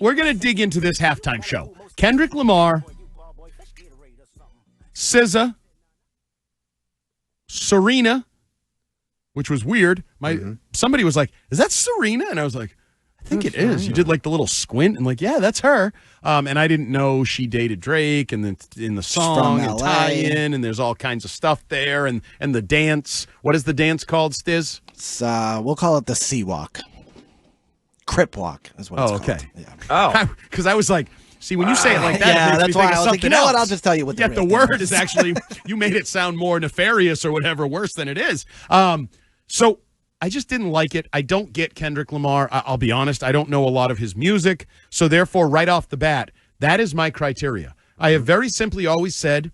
we're gonna dig into this halftime show. Kendrick Lamar, SZA, Serena, which was weird. Somebody was like, "Is that Serena?" And I was like, "I think it is." You did like the little squint and like, "Yeah, that's her." And I didn't know she dated Drake, and then in the song and tie-in, and there's all kinds of stuff there, and the dance. What is the dance called, Stiz? It's, we'll call it the Sea Walk. Crip Walk is what it's called. Okay. Yeah. Oh. Because I was like, see, when you say it like that, yeah, it makes that's me why think I of was like, something you know else. what? I'll just tell you what the Yet real the thing word is actually, you made it sound more nefarious or whatever, worse than it is. So I just didn't like it. I don't get Kendrick Lamar. I'll be honest. I don't know a lot of his music. So therefore, right off the bat, that is my criteria. I have very simply always said,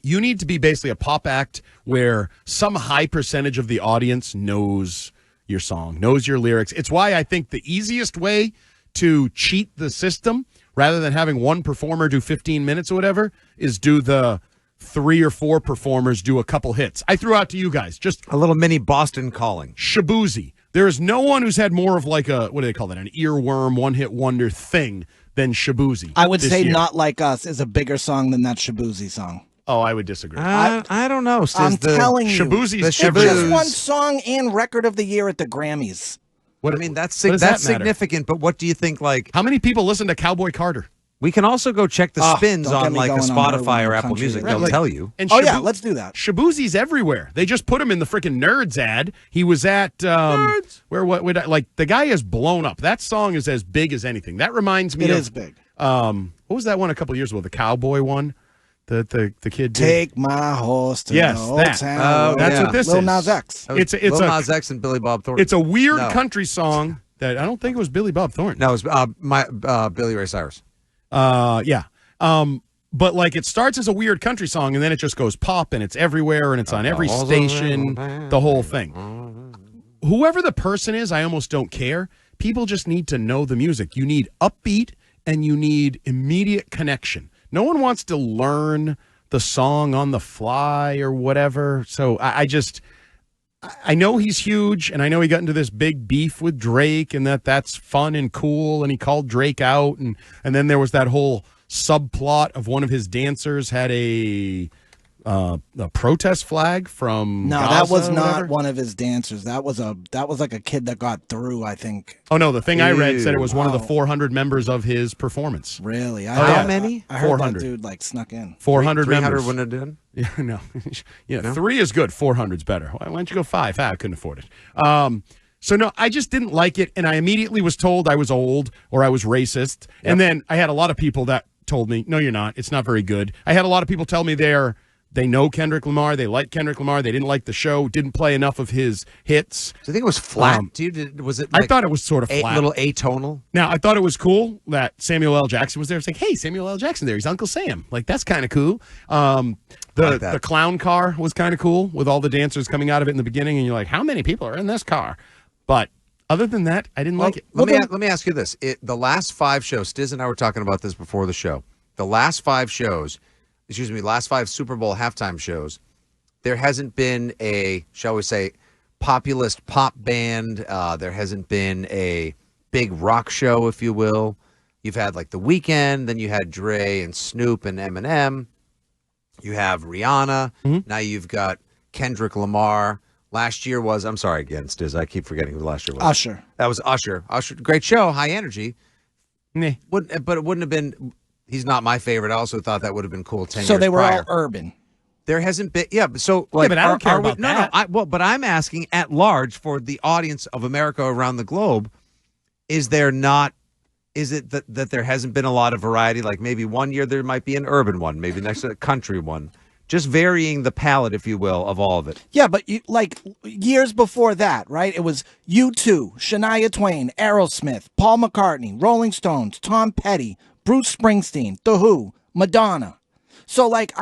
you need to be basically a pop act where some high percentage of the audience knows your song, knows your lyrics. It's why I think the easiest way to cheat the system, rather than having one performer do 15 minutes or whatever, is do the 3 or 4 performers do a couple hits. I threw out to you guys just A little mini Boston Calling. Shaboozey. There is no one who's had more of like a, what do they call that, an earworm, one-hit wonder thing than Shaboozey. I would this say year. Not Like Us is a bigger song than that Shaboozey song. Oh, I would disagree. I don't know. I'm telling you. Shaboozey's It just won Song and Record of the Year at the Grammys. What, I mean, that's what does that matter? significant, but what do you think, like... How many people listen to Cowboy Carter? We can also go check the spins don't get on me like a going on Spotify her or Apple country. Music. Right, They'll like- tell you. And Yeah, let's do that. Shaboozey's everywhere. They just put him in the freaking Nerds ad. He was at Nerds. where like the guy is blown up. That song is as big as anything. That reminds me It of is big. what was that one a couple years ago? The cowboy one. The kid did. Take my horse to Yes, the old that. town. That's what this Lil is. Nas X. It's Lil a Nas X and Billy Bob Thornton. it's a weird No. country song that I don't think it was Billy Bob Thornton. No, it was Billy Ray Cyrus. Yeah. But like it starts as a weird country song and then it just goes pop and it's everywhere and it's on every station, the whole thing. Whoever the person is, I almost don't care. People just need to know the music. You need upbeat and you need immediate connection. No one wants to learn the song on the fly or whatever. So I know he's huge, and I know he got into this big beef with Drake, and that's fun and cool, and he called Drake out, and then there was that whole subplot of one of his dancers had a protest flag from No, Gaza that was or not whatever. one of his dancers. That was like a kid that got through, I think. Oh no, the thing I read said it was one of the Wow. 400 members of his performance. Really? How many? I heard 400. that dude like snuck in. 400 300 members. wouldn't have done. Yeah, no. Yeah, No? 3 is good. 400's better. Why don't you go 5? I couldn't afford it. So, no, I just didn't like it, and I immediately was told I was old or I was racist. And then I had a lot of people that told me, no, you're not. It's not very good. I had a lot of people tell me they know Kendrick Lamar. They like Kendrick Lamar. They didn't like the show. Didn't play enough of his hits. Do you think it was flat? Was it? I thought it was sort of a flat. little atonal. Now, I thought it was cool that Samuel L. Jackson was there. It's like, hey, Samuel L. Jackson there. He's Uncle Sam. Like, that's kind of cool. Like that. The clown car was kind of cool with all the dancers coming out of it in the beginning. And you're like, how many people are in this car? But other than that, I didn't like it. Let me ask you this. The last 5 shows, Stiz and I were talking about this before the show. The last 5 shows, last 5 Super Bowl halftime shows, there hasn't been a, shall we say, populist pop band. There hasn't been a big rock show, if you will. You've had like The Weeknd, then you had Dre and Snoop and Eminem. You have Rihanna. Now you've got Kendrick Lamar. Last year was, I'm sorry again, Stiz, I keep forgetting who last year was. Usher. That was Usher. Usher, great show, high energy. Meh. But it wouldn't have been, he's not my favorite. I also thought that would have been cool 10 years So they were prior. all urban. There hasn't been, so like, but I don't care about that. But I'm asking at large for the audience of America around the globe, is it that there hasn't been a lot of variety? Like maybe one year there might be an urban one, maybe next to a country one, just varying the palette, if you will, of all of it. Yeah, but like years before that, right? It was U2, Shania Twain, Aerosmith, Paul McCartney, Rolling Stones, Tom Petty, Bruce Springsteen, The Who, Madonna. So like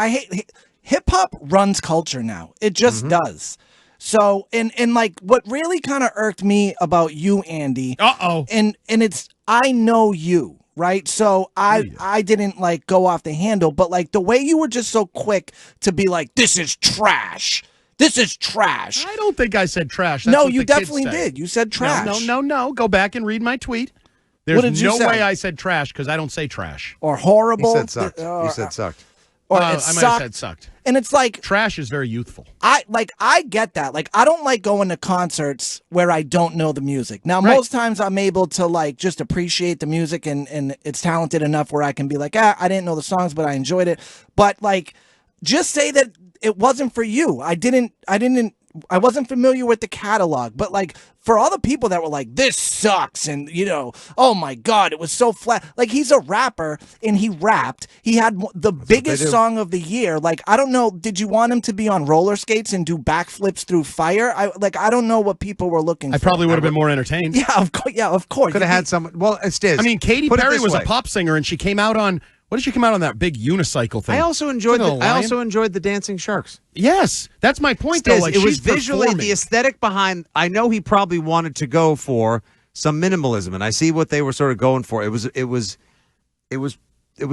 hip hop runs culture now. It just does. So and like what really kind of irked me about you, Andy. And it's I know you, right? So I didn't like go off the handle, but like the way you were just so quick to be like, this is trash. This is trash. I don't think I said trash. That's No, what you the kids definitely say. did. You said trash. No. Go back and read my tweet. There's did you no say? way I said trash because I don't say trash. Or horrible. You said sucked. You said sucked. Or I it might have sucked. said sucked. And it's like Trash is very youthful. I get that. Like, I don't like going to concerts where I don't know the music. Now, Right. most times I'm able to like just appreciate the music and it's talented enough where I can be like, I didn't know the songs, but I enjoyed it. But like, just say that it wasn't for you. I wasn't familiar with the catalog, but like for all the people that were like, this sucks, and oh my God, it was so flat. Like, he's a rapper and he rapped. He had the biggest song of the year. Like, I don't know, did you want him to be on roller skates and do backflips through fire? I don't know what people were looking for. I probably would have been more entertained. Yeah, of course. Could have had someone. Well, it's Stiz. I mean, Katy Put it Perry this was way. a pop singer, and she came out on. What did she come out on that big unicycle thing? I also enjoyed Wasn't it a lion? the Dancing Sharks. Yes, that's my point. Stiz, Though, like, it was she's visually performing. the aesthetic behind. I know he probably wanted to go for some minimalism, and I see what they were sort of going for. It was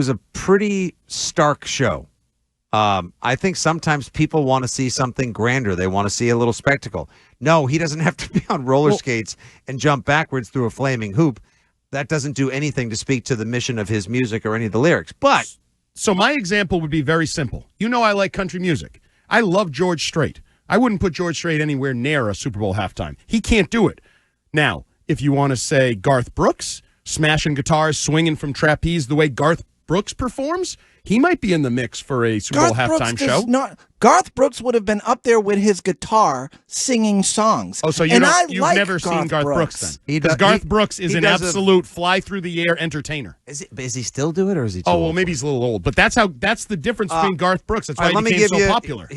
a pretty stark show. I think sometimes people want to see something grander. They want to see a little spectacle. No, he doesn't have to be on roller skates and jump backwards through a flaming hoop. That doesn't do anything to speak to the mission of his music or any of the lyrics. But So my example would be very simple. I like country music. I love George Strait. I wouldn't put George Strait anywhere near a Super Bowl halftime. He can't do it. Now, if you want to say Garth Brooks, smashing guitars, swinging from trapeze the way Garth Brooks performs, he might be in the mix for a Super Bowl halftime show. Garth Brooks would have been up there with his guitar singing songs. Oh, so you've never seen Garth Brooks then? Because Garth Brooks is an absolute fly-through-the-air entertainer. is he still do it, or is he too Oh, well, old maybe for he's a little old. But that's the difference between Garth Brooks. That's why let he me became give so you- popular.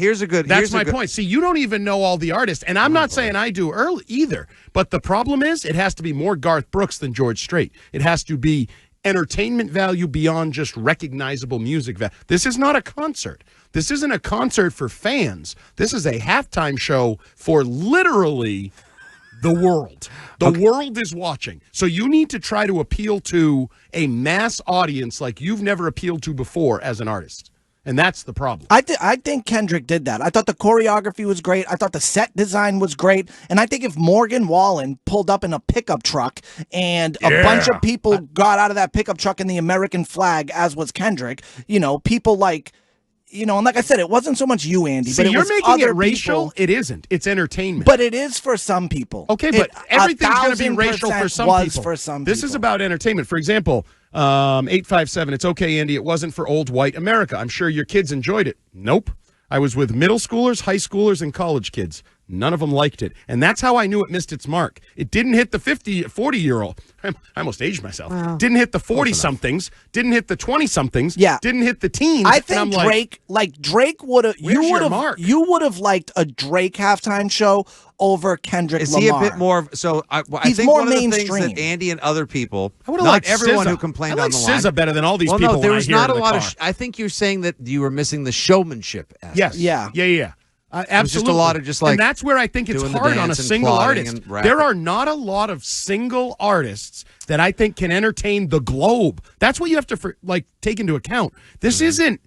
That's my point. See, you don't even know all the artists, and I'm not saying I do early either. But the problem is, it has to be more Garth Brooks than George Strait. It has to be entertainment value beyond just recognizable music value. This is not a concert. This isn't a concert for fans. This is a halftime show for literally the world. The world is watching. So you need to try to appeal to a mass audience like you've never appealed to before as an artist. And that's the problem. I think Kendrick did that. I thought the choreography was great. I thought the set design was great. And I think if Morgan Wallen pulled up in a pickup truck and a bunch of people got out of that pickup truck in the American flag, as was Kendrick, people like, and like I said, it wasn't so much you, Andy. See, but you're was making other it racial. people. It isn't. It's entertainment. But it is for some people. Okay, but everything's going to be racial for some was people. For some this people. is about entertainment. For example, 857, it's okay, Andy, it wasn't for old white America. I'm sure your kids enjoyed it. Nope. I was with middle schoolers, high schoolers, and college kids. None of them liked it. And that's how I knew it missed its mark. It didn't hit the 40-year-old. I almost aged myself. Didn't hit the 40-somethings. Didn't hit the 20-somethings. Yeah. Didn't hit the teens. I think Drake would have. You would have liked a Drake halftime show over Kendrick Lamar. Is he a bit more? So I He's think more one of the mainstream. things that Andy and other people, I would've not liked everyone SZA. who complained I on like the line, SZA better than all these well, people. no, there when was I hear not it a in the lot car. of. I think you're saying that you were missing the showmanship aspect. Yes. Yeah. Absolutely. a lot of just like and that's where I think it's doing the hard on a dance and single plotting artist. and rapping. There are not a lot of single artists that I think can entertain the globe. That's what you have to take into account. This isn't.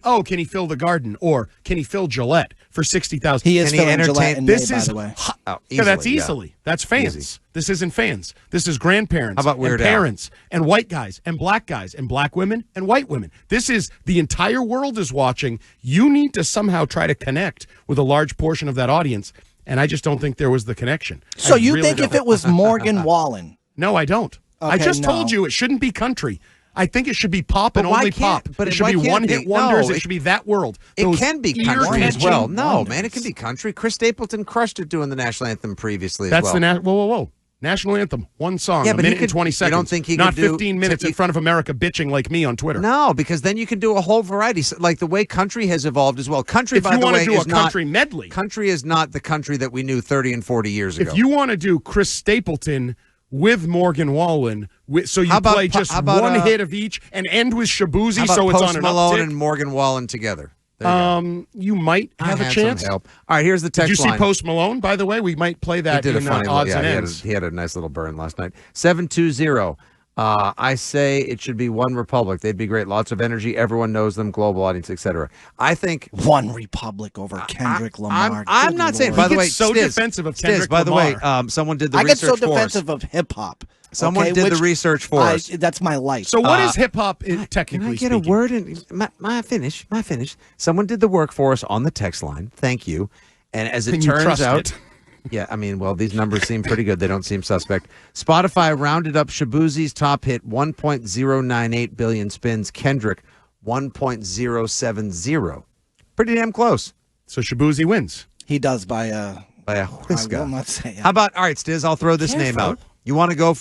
Oh, can he fill the Garden or can he fill Gillette for 60,000? He is Can he filling Gillette entertain- in This May, is by the way. that's easily. That's fans. Easy. This isn't fans. This is grandparents. How about Weird and Al? parents and white guys and black women and white women. This is the entire world is watching. You need to somehow try to connect with a large portion of that audience, and I just don't think there was the connection. So I you really think if don't. it was Morgan Wallen? No, I don't. I Okay, just no. told you it shouldn't be country. I think it should be pop and But why only can't- pop. but It should why be can't one-hit it be? wonders. No, It should be that world. It Those can be country as ear-catching well. No, wonders. man, it can be country. Chris Stapleton crushed it doing the national anthem previously. That's as well. whoa. National anthem, one song, Yeah, a but he minute and could- 20 you seconds. don't think he not could do- 15 minutes in front of America bitching like me on Twitter. No, because then you can do a whole variety, like the way country has evolved as well. Country, If by you the want way, to do a is not country medley, country is not the country that we knew 30 and 40 years ago. if you want to do Chris Stapleton with Morgan Wallen, so you How about play just how about, one hit of each and end with Shabuzi, How about so it's Post on an Malone uptick. and Morgan Wallen together? There you go. You might have I a had chance. some help. All right, here's the text Did you see line. Post Malone, by the way? We might play He that did a in funny odds yeah, and he ends. had a nice little burn last night. 720. I say it should be One Republic. They'd be great. Lots of energy. Everyone knows them. Global audience, etc. I think One Republic over Kendrick Lamar. I'm not saying. By the way, so Stiz, defensive of Kendrick by the way, Lamar. someone did the I get research so for us. defensive of hip hop. Someone did the research for us. That's my life. So what is hip hop technically Can I get speaking? a word in? My finish. Someone did the work for us on the text line. Thank you. And as it And you turns trust out, it. yeah, I mean, well, these numbers seem pretty good. They don't seem suspect. Spotify rounded up Shabuzi's top hit 1.098 billion spins. Kendrick 1.070. Pretty damn close. So Shabuzi wins. He does by a whisker. I will not say. How about all right, Stiz? I'll throw this name Careful. out. You want to go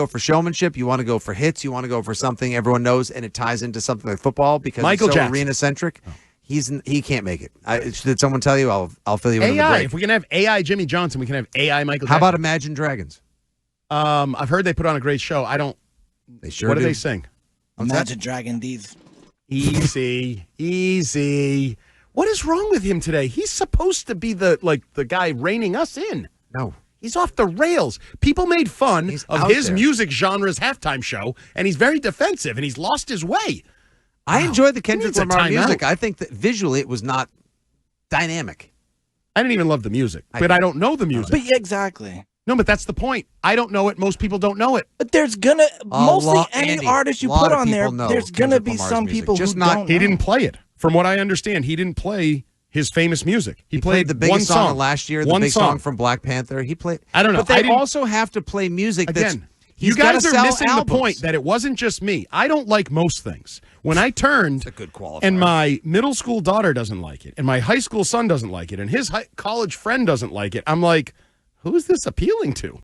for showmanship. You want to go for hits. You want to go for something everyone knows, and it ties into something like football because Michael it's so Jackson. arena centric. He can't make it. Did someone tell you? I'll fill you in on the AI. break. If we can have AI Jimmy Johnson, we can have AI Michael How Jackson. about Imagine Dragons? I've heard they put on a great show. I don't. They sure What do do. they sing? Imagine Dragon D's. Easy, easy. What is wrong with him today? He's supposed to be the guy reining us in. No. He's off the rails. People made fun He's of out his there. music genre's halftime show, and he's very defensive, and he's lost his way. I enjoyed the Kendrick needs a Lamar music. timeout. I think that visually it was not dynamic. I didn't even love the music, but I don't know the music. But yeah, exactly. No, but that's the point. I don't know it. Most people don't know it. But there's gonna mostly any Andy, artist you a lot put of on there. people know There's gonna Kendrick be Lamar's some music, people just who not- don't. He know. didn't play it. From what I understand, he didn't play his famous music. He played the biggest one song of last year, the One big song from Black Panther. He played. I don't know. But they I didn't- also have to play music that's. Again, he's you guys gotta are sell missing albums. the point that it wasn't just me. I don't like most things. When I turned, a good qualifier. and my middle school daughter doesn't like it, and my high school son doesn't like it, and his college friend doesn't like it, I'm like, who is this appealing to?